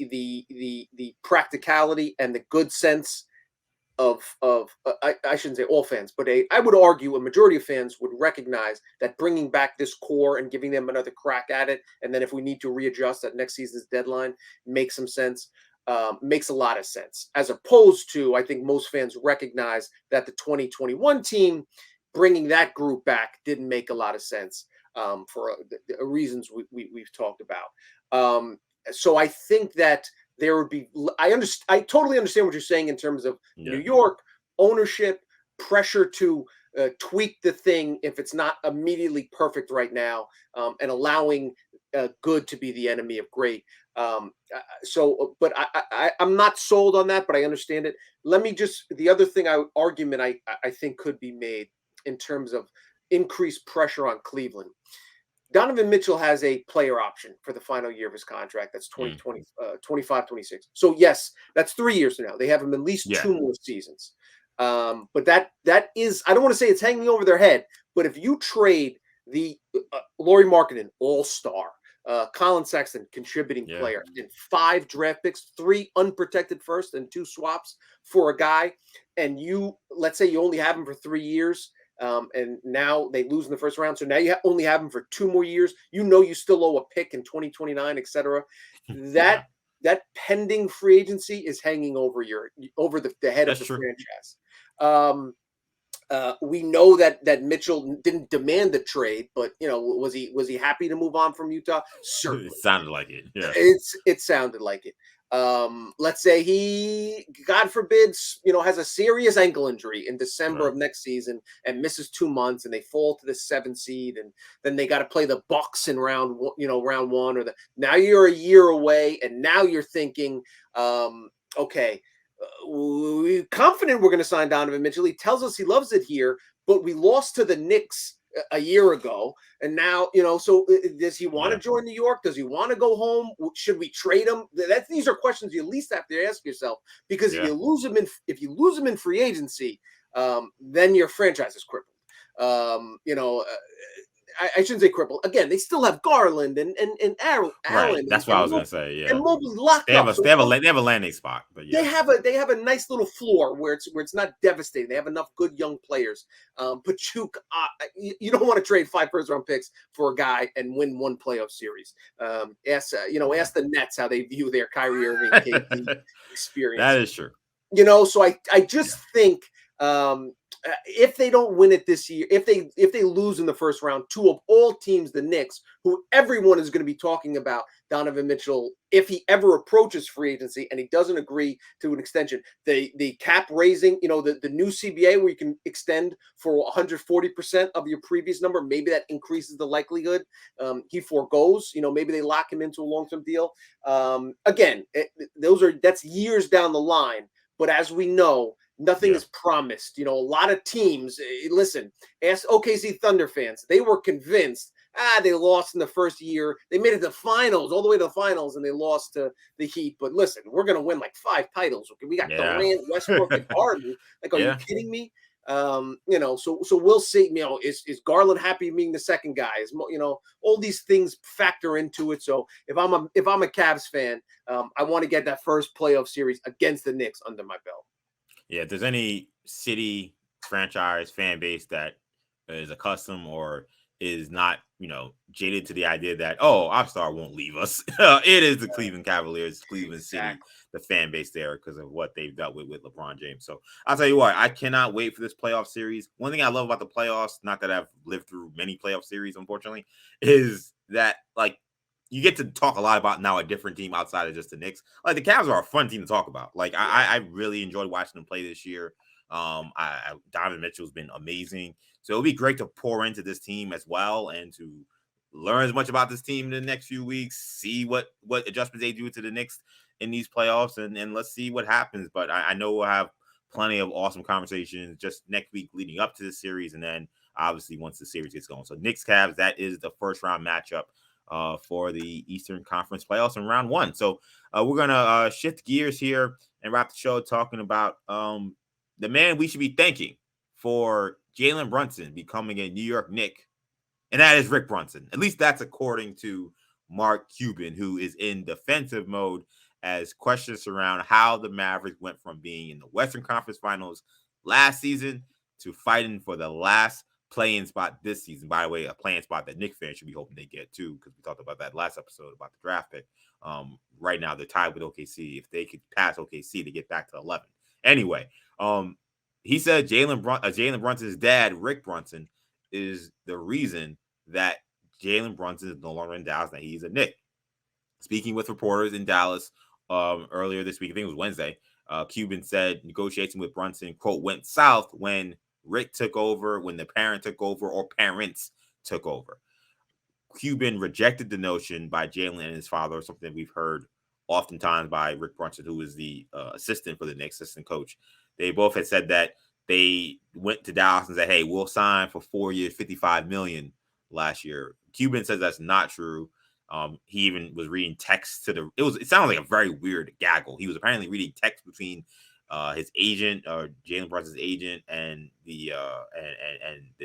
practicality and the good sense of I shouldn't say all fans, but I would argue a majority of fans would recognize that bringing back this core and giving them another crack at it, and then if we need to readjust at next season's deadline, makes some sense. Makes a lot of sense, as opposed to, I think most fans recognize that the 2021 team, bringing that group back didn't make a lot of sense for the reasons we've talked about. So I think that there would be, I totally understand what you're saying in terms of New York ownership, pressure to tweak the thing if it's not immediately perfect right now, and allowing good to be the enemy of great. But I'm not sold on that, but I understand it. The other thing argument I think could be made in terms of increased pressure on Cleveland. Donovan Mitchell has a player option for the final year of his contract. That's 25, 26. So yes, that's 3 years from now. They have him at least 2 more seasons. But that is, I don't want to say it's hanging over their head, but if you trade the Lauri Markkanen, all-star, Colin Sexton, contributing player, and 5 draft picks, 3 unprotected first and 2 swaps for a guy, and let's say you only have him for 3 years, and now they lose in the first round, so now you only have him for 2 more years. You still owe a pick in 2029, etc. That pending free agency is hanging over the head of the franchise. We know that Mitchell didn't demand the trade, but was he happy to move on from Utah? Certainly. It sounded like it. Yeah. It sounded like it. Let's say he, God forbid, has a serious ankle injury in December of next season and misses 2 months, and they fall to the 7th seed, and then they got to play the Bucks in round one, or now you're a year away, and now you're thinking, okay, we're confident we're going to sign Donovan Mitchell. He tells us he loves it here, but we lost to the Knicks a year ago, and now so does he want to join New York? Does he want to go home? Should we trade him? These are questions you at least have to ask yourself, because if you lose him in free agency, then your franchise is crippled. I shouldn't say crippled. Again, they still have Garland and Allen. Right. That's what I was gonna say. Yeah. And Mobley's locked they have up. They have a landing spot, but they have a nice little floor where it's not devastating. They have enough good young players. Pachuk, you don't want to trade 5 first-round picks for a guy and win 1 playoff series. Ask the Nets how they view their Kyrie Irving KD experience. That is true. So I just think. If they don't win it this year, if they lose in the first round, 2 of all teams, the Knicks, who everyone is going to be talking about Donovan Mitchell, if he ever approaches free agency and he doesn't agree to an extension, the cap raising, the new CBA where you can extend for 140% of your previous number, maybe that increases the likelihood he forgoes. Maybe they lock him into a long-term deal. Again, that's years down the line, but as we know, nothing is promised. A lot of teams, listen, ask OKC Thunder fans. They were convinced, they lost in the first year. They made it to the finals, all the way to the finals, and they lost to the Heat. But listen, we're going to win like 5 titles. Okay? We got Durant, Westbrook, and Harden. Like, are you kidding me? So we'll see. Is Garland happy being the second guy? All these things factor into it. So if I'm a Cavs fan, I want to get that first playoff series against the Knicks under my belt. Yeah, if there's any city, franchise, fan base that is accustomed or is not, jaded to the idea that, our star won't leave us, it is the Cleveland Cavaliers, Cleveland City, the fan base there, because of what they've dealt with LeBron James. So I'll tell you what, I cannot wait for this playoff series. One thing I love about the playoffs, not that I've lived through many playoff series, unfortunately, is that, you get to talk a lot about now a different team outside of just the Knicks. Like, the Cavs are a fun team to talk about. I really enjoyed watching them play this year. Donovan Mitchell's been amazing. So it'll be great to pour into this team as well and to learn as much about this team in the next few weeks, see what adjustments they do to the Knicks in these playoffs, and let's see what happens. But I know we'll have plenty of awesome conversations just next week leading up to the series, and then obviously once the series gets going. So Knicks Cavs, that is the first round matchup for the Eastern Conference playoffs in round 1. So we're going to shift gears here and wrap the show talking about the man we should be thanking for Jalen Brunson becoming a New York Knick, and that is Rick Brunson. At least that's according to Mark Cuban, who is in defensive mode as questions surround how the Mavericks went from being in the Western Conference Finals last season to fighting for the last play-in spot this season. By the way, a play-in spot that Knicks fans should be hoping they get too, because we talked about that last episode about the draft pick. Right now, they're tied with OKC. If they could pass OKC to get back to 11. Anyway, he said Jalen Brunson's dad, Rick Brunson, is the reason that Jalen Brunson is no longer in Dallas, that he's a Knick. Speaking with reporters in Dallas earlier this week, I think it was Wednesday, Cuban said negotiating with Brunson, quote, went south when Rick took over, when the parent took over, or parents took over. Cuban rejected the notion by Jalen and his father, something we've heard oftentimes by Rick Brunson, who is the assistant for the Knicks, assistant coach. They both had said that they went to Dallas and said, hey, we'll sign for 4 years, $55 million last year. Cuban says that's not true. He even was reading texts to it sounded like a very weird gaggle. He was apparently reading texts between his agent, or Jalen Brunson's agent, and the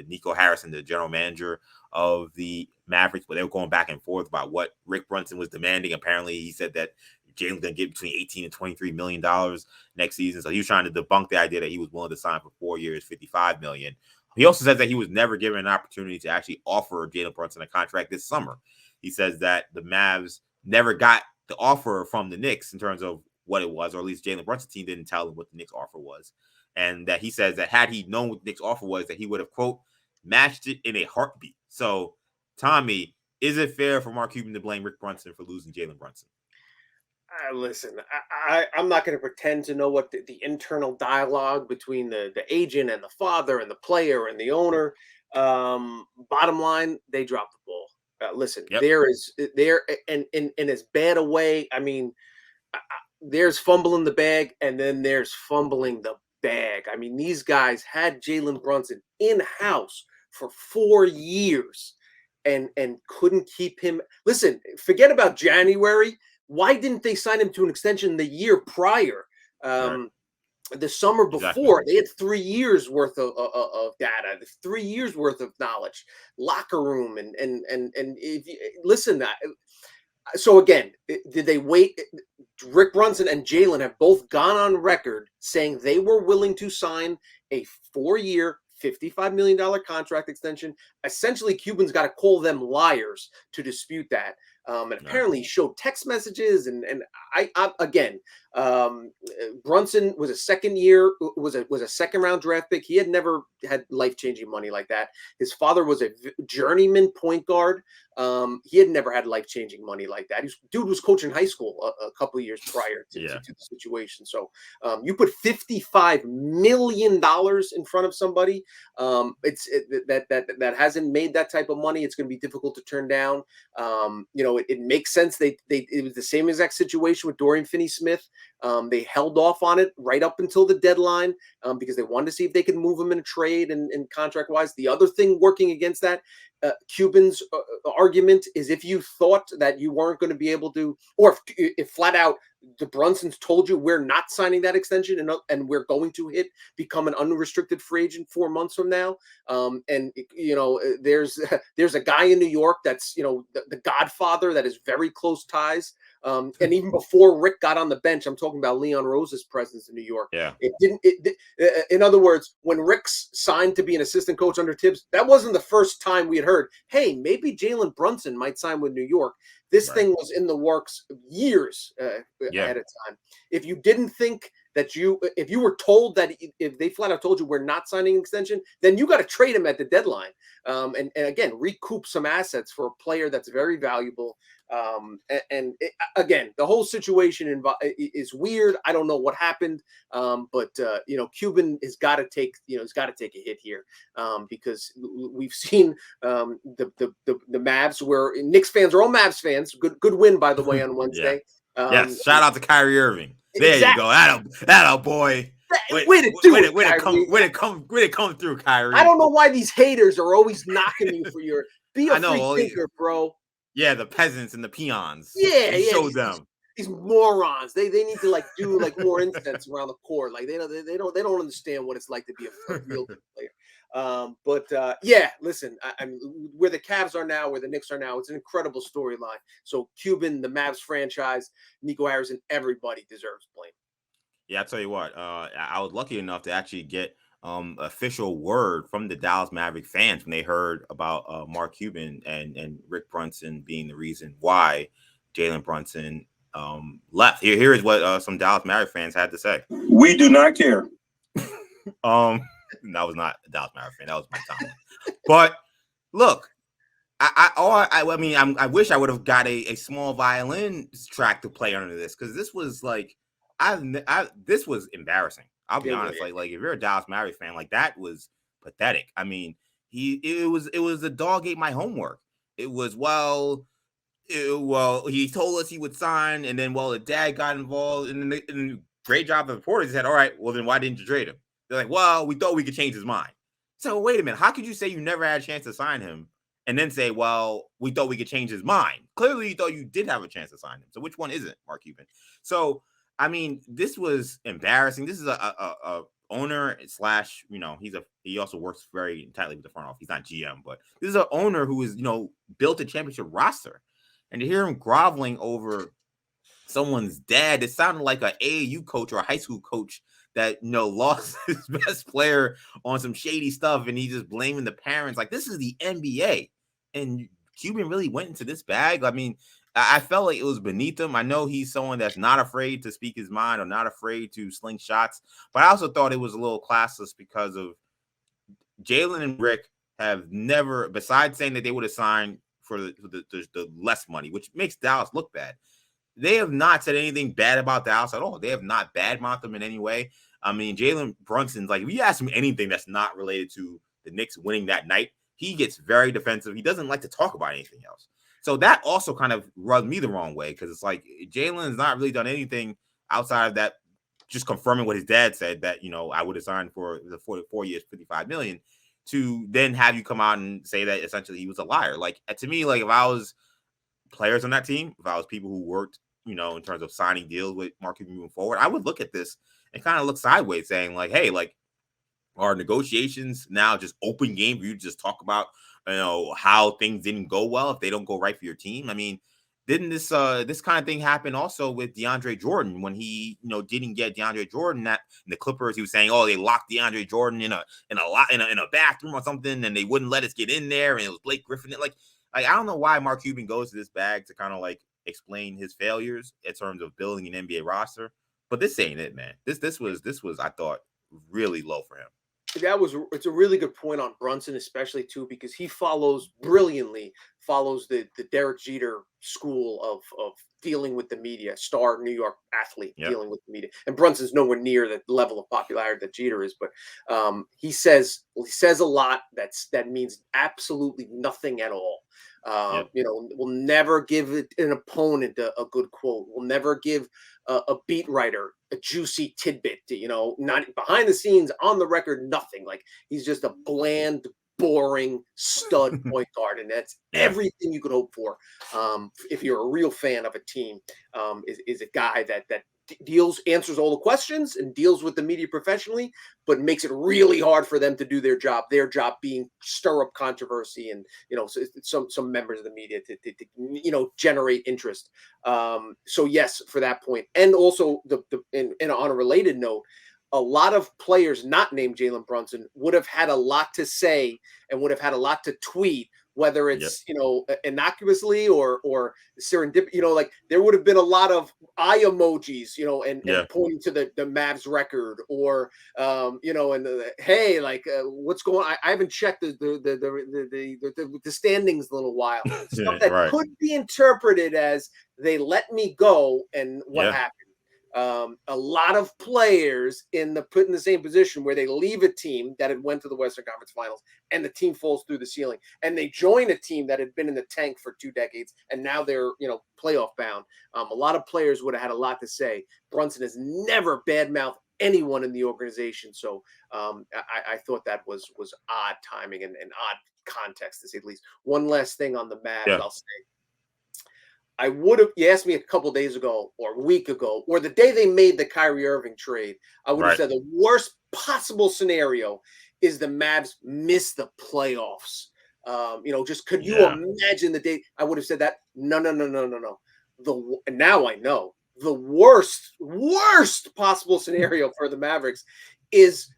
Nico Harrison, the general manager of the Mavericks, but they were going back and forth about what Rick Brunson was demanding. Apparently, he said that Jalen's going to get between $18 and $23 million next season. So he was trying to debunk the idea that he was willing to sign for 4 years, $55 million. He also says that he was never given an opportunity to actually offer Jalen Brunson a contract this summer. He says that the Mavs never got the offer from the Knicks in terms of what it was, or at least Jalen Brunson's team didn't tell him what the Knicks offer was. And that he says that had he known what the Knicks offer was, that he would have, quote, matched it in a heartbeat. So, Tommy, is it fair for Mark Cuban to blame Rick Brunson for losing Jalen Brunson? Listen, I'm not going to pretend to know what the internal dialogue between the agent and the father and the player and the owner. Bottom line, they dropped the ball. Listen, Yep. there in as bad a way. I mean, there's fumbling the bag, and then there's fumbling the bag. I mean, these guys had Jalen Brunson in house for 4 years, and couldn't keep him. Listen, forget about January. Why didn't they sign him to an extension the year prior? Right. The summer Exactly. before, they had 3 years worth of data, 3 years worth of knowledge, locker room, and if you, listen, so again, did they wait? Rick Brunson and Jalen have both gone on record saying they were willing to sign a 4-year, $55 million contract extension. Essentially, Cuban's got to call them liars to dispute that. And apparently, he showed text messages, and I again, Brunson was a second round draft pick. He had never had life-changing money like that. His father was a journeyman point guard. He had never had life-changing money like that. Dude was coaching high school a couple of years prior to the situation. So you put $55 million in front of somebody. That hasn't made that type of money. It's going to be difficult to turn down. It makes sense. It was the same exact situation with Dorian Finney-Smith. They held off on it right up until the deadline because they wanted to see if they could move him in a trade and contract-wise. The other thing working against that, Cuban's argument is if you thought that you weren't going to be able to, or if flat out the Brunsons told you we're not signing that extension and we're going to become an unrestricted free agent 4 months from now. There's a guy in New York that's, the godfather that is very close ties. And even before Rick got on the bench, I'm talking about Leon Rose's presence in New York. Yeah. In other words, when Rick's signed to be an assistant coach under Tibbs, that wasn't the first time we had heard, hey, maybe Jalen Brunson might sign with New York. This thing was in the works years ahead of time. If you didn't think that if you were told that if they flat out told you we're not signing an extension, then you got to trade him at the deadline. And again, recoup some assets for a player that's very valuable. Again, the whole situation is weird. I don't know what happened, but Cuban has got to take a hit here because we've seen the Mavs where Knicks fans are all Mavs fans. Good win by the way on Wednesday. Yes, shout out to Kyrie Irving. There exactly. You go. That boy. Way to come through, Kyrie. I don't know why these haters are always knocking you for your free thinker, bro. Yeah, the peasants and the peons. Yeah, show them these morons. They need to do more incense around the court. Like they don't understand what it's like to be a real good player. Listen, I mean, where the Cavs are now, where the Knicks are now, it's an incredible storyline. So Cuban, the Mavs franchise, Nico Harrison, everybody deserves blame. Yeah, I tell you what, I was lucky enough to actually get official word from the Dallas Maverick fans when they heard about Mark Cuban and Rick Brunson being the reason why Jalen Brunson left. Here is what some Dallas Maverick fans had to say. We do not care. That was not a Dallas Maverick fan. That was my time. But look, I wish I would have got a small violin track to play under this because this was like this was embarrassing. I'll be honest. Like if you're a Dallas Mavericks fan, like that was pathetic. I mean, it was the dog ate my homework. It was he told us he would sign, and then the dad got involved, and great job of the reporters said, all right, well then why didn't you trade him? They're like, well, we thought we could change his mind. So wait a minute, how could you say you never had a chance to sign him, and then say, well, we thought we could change his mind? Clearly, you thought you did have a chance to sign him. So which one isn't, Mark Cuban? So I mean, this was embarrassing. This is a owner / he also works very tightly with the front office. He's not GM, but this is an owner who is built a championship roster, and to hear him groveling over someone's dad, it sounded like an AAU coach or a high school coach that lost his best player on some shady stuff, and he's just blaming the parents. Like, this is the NBA, and Cuban really went into this bag. I mean, I felt like it was beneath him. I know he's someone that's not afraid to speak his mind or not afraid to sling shots, but I also thought it was a little classless because of Jalen and Rick have never, besides saying that they would have signed for the less money, which makes Dallas look bad. they have not said anything bad about Dallas at all. They have not badmouthed them in any way. I mean, Jalen Brunson's like, if you ask him anything that's not related to the Knicks winning that night, he gets very defensive. He doesn't like to talk about anything else. So that also kind of rubbed me the wrong way, because it's like Jalen has not really done anything outside of that, just confirming what his dad said, that, you know, I would have signed for the 4 years, $55 million, to then have you come out and say that essentially he was a liar. Like, to me, like, if I was players on that team, if I was people who worked, you know, in terms of signing deals with Mark Cuban moving forward, I would look at this and kind of look sideways, saying like, hey, like, are negotiations now just open game for you to just talk about, you know, how things didn't go well if they don't go right for your team? I mean, didn't this kind of thing happen also with DeAndre Jordan when he, you know, didn't get DeAndre Jordan that in the Clippers? He was saying, oh, they locked DeAndre Jordan in a bathroom or something, and they wouldn't let us get in there, and it was Blake Griffin. Like I don't know why Mark Cuban goes to this bag to kind of like explain his failures in terms of building an NBA roster, but this ain't it, man. This was I thought really low for him. It's a really good point on Brunson, especially too, because he brilliantly follows the Derek Jeter school of dealing with the media, star New York athlete dealing with the media. And Brunson's nowhere near the level of popularity that Jeter is, but he says a lot that means absolutely nothing at all. You know, we'll never give an opponent a good quote. We'll never give a beat writer a juicy tidbit. You know, not behind the scenes, on the record, nothing. Like, he's just a bland, boring stud point guard, and that's everything you could hope for. If you're a real fan of a team, is a guy that answers all the questions and deals with the media professionally, but makes it really hard for them to do their job. Their job being stir up controversy and, you know, some members of the media to you know, generate interest. So yes, for that point, and also and on a related note, a lot of players not named Jalen Brunson would have had a lot to say and would have had a lot to tweet, whether it's, you know, innocuously or serendipity. You know, like, there would have been a lot of eye emojis, you know, and pointing to the Mavs record, or you know, and hey, like, what's going on? I haven't checked the standings in a little while. Stuff that could be interpreted as they let me go, and what happened. A lot of players put in the same position where they leave a team that had went to the Western Conference Finals and the team falls through the ceiling, and they join a team that had been in the tank for 2 decades and now they're, you know, playoff bound. A lot of players would have had a lot to say. Brunson has never badmouthed anyone in the organization, so I thought that was odd timing and odd context, to say the least. One last thing on the Mavs, I'll say. I would have, you asked me a couple days ago or a week ago, or the day they made the Kyrie Irving trade, I would have said the worst possible scenario is the Mavs miss the playoffs. You know, just could you imagine the day? I would have said that. No. Now I know the worst possible scenario for the Mavericks is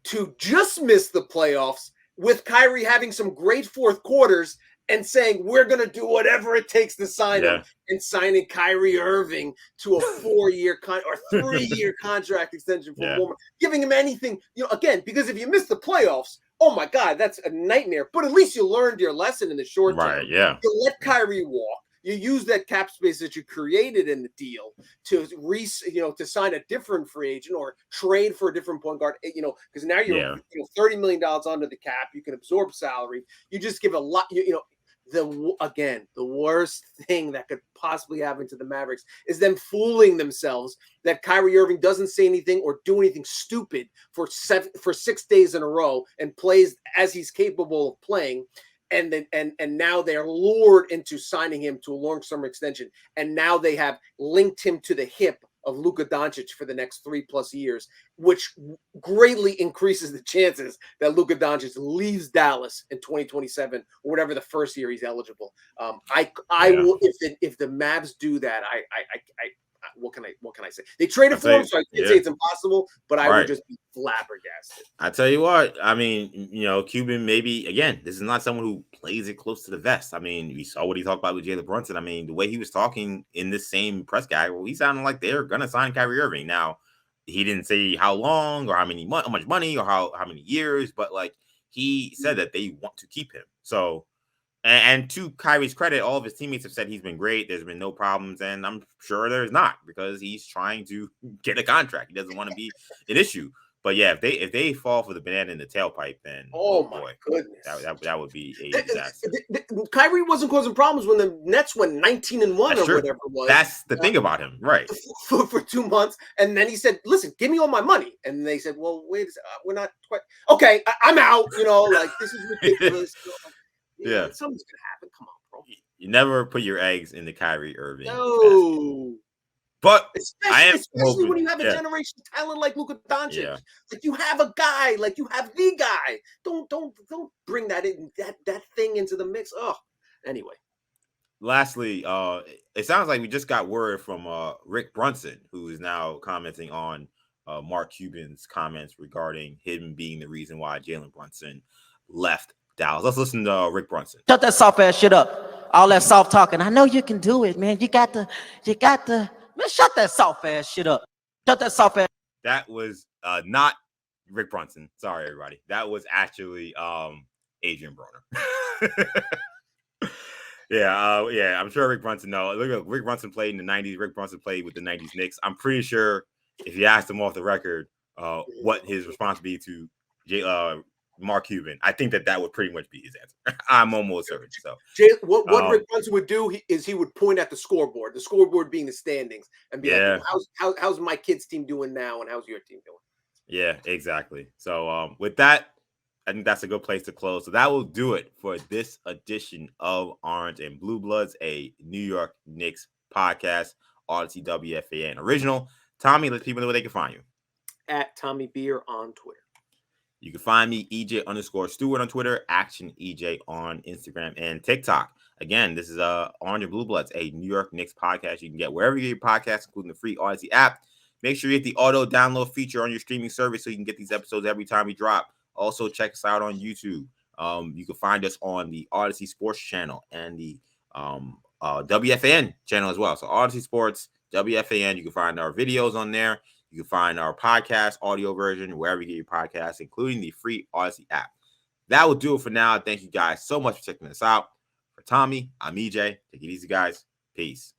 to just miss the playoffs with Kyrie having some great fourth quarters and saying, we're going to do whatever it takes to sign him, and signing Kyrie Irving to a 4-year or 3-year contract extension for Warmer, giving him anything, you know, again, because if you miss the playoffs, oh my God, that's a nightmare. But at least you learned your lesson in the short term. You let Kyrie walk. You use that cap space that you created in the deal to to sign a different free agent or trade for a different point guard, you know, because now you're you know, $30 million under the cap. You can absorb salary. You just give a lot, you know. The worst thing that could possibly happen to the Mavericks is them fooling themselves that Kyrie Irving doesn't say anything or do anything stupid for 6 days in a row and plays as he's capable of playing. And now they're lured into signing him to a long-term extension. And now they have linked him to the hip of Luka Doncic for the next 3+ years, which greatly increases the chances that Luka Doncic leaves Dallas in 2027 or whatever the first year he's eligible. I will, if the Mavs do that, what can I say? They traded for him, so I can't say it's impossible, but I would just be flabbergasted. I tell you what, I mean, you know, Cuban, maybe, again, this is not someone who plays it close to the vest. I mean, we saw what he talked about with Jalen Brunson. I mean, the way he was talking in this same press guy, well, he sounded like they're going to sign Kyrie Irving. Now, he didn't say how long or how much money or how many years, but like, he said that they want to keep him. So And to Kyrie's credit, all of his teammates have said he's been great. There's been no problems, and I'm sure there's not because he's trying to get a contract. He doesn't want to be an issue. But yeah, if they fall for the banana in the tailpipe, then Oh my boy, goodness, that would be a disaster. Kyrie wasn't causing problems when the Nets went 19-1 That's or true. whatever it was. That's the thing about him, right? For 2 months, and then he said, "Listen, give me all my money." And they said, "Well, wait, we're not quite okay. I'm out." Like this is ridiculous. Yeah, something's gonna happen. Come on, bro. You never put your eggs in the Kyrie Irving basket. No. But especially when you have a generational talent like Luka Doncic. Yeah. Like you have a guy, like you have the guy. Don't bring that in that thing into the mix. Oh, anyway. Lastly, it sounds like we just got word from Rick Brunson, who is now commenting on Mark Cuban's comments regarding him being the reason why Jalen Brunson left Dallas. Let's listen to Rick Brunson. Shut that soft ass shit up. All that soft talking. I know you can do it, man. You got the man, shut that soft ass shit up. Shut that soft ass. That was not Rick Brunson. Sorry, everybody. That was actually Adrian Broner. Yeah, I'm sure Rick Brunson knows. Look, Rick Brunson played in the 90s. Rick Brunson played with the 90s Knicks. I'm pretty sure if you asked him off the record what his response would be to Mark Cuban, I think that would pretty much be his answer. I'm almost certain. So, what Rick Brunson would do is he would point at the scoreboard being the standings, and be like, how's my kid's team doing now, and how's your team doing? Yeah, exactly. So with that, I think that's a good place to close. So that will do it for this edition of Orange and Blue Bloods, a New York Knicks podcast, Audacy WFAN original. Tommy, let people know where they can find you. At Tommy Beer on Twitter. You can find me, EJ_Stewart on Twitter, Action EJ on Instagram and TikTok. Again, this is Orange and Blue Bloods, a New York Knicks podcast you can get wherever you get your podcasts, including the free Audacy app. Make sure you hit the auto download feature on your streaming service so you can get these episodes every time we drop. Also, check us out on YouTube. You can find us on the Audacy Sports channel and the WFAN channel as well. So Audacy Sports, WFAN, you can find our videos on there. You can find our podcast audio version wherever you get your podcasts, including the free Audacy app. That will do it for now. Thank you guys so much for checking us out. For Tommy, I'm EJ. Take it easy, guys. Peace.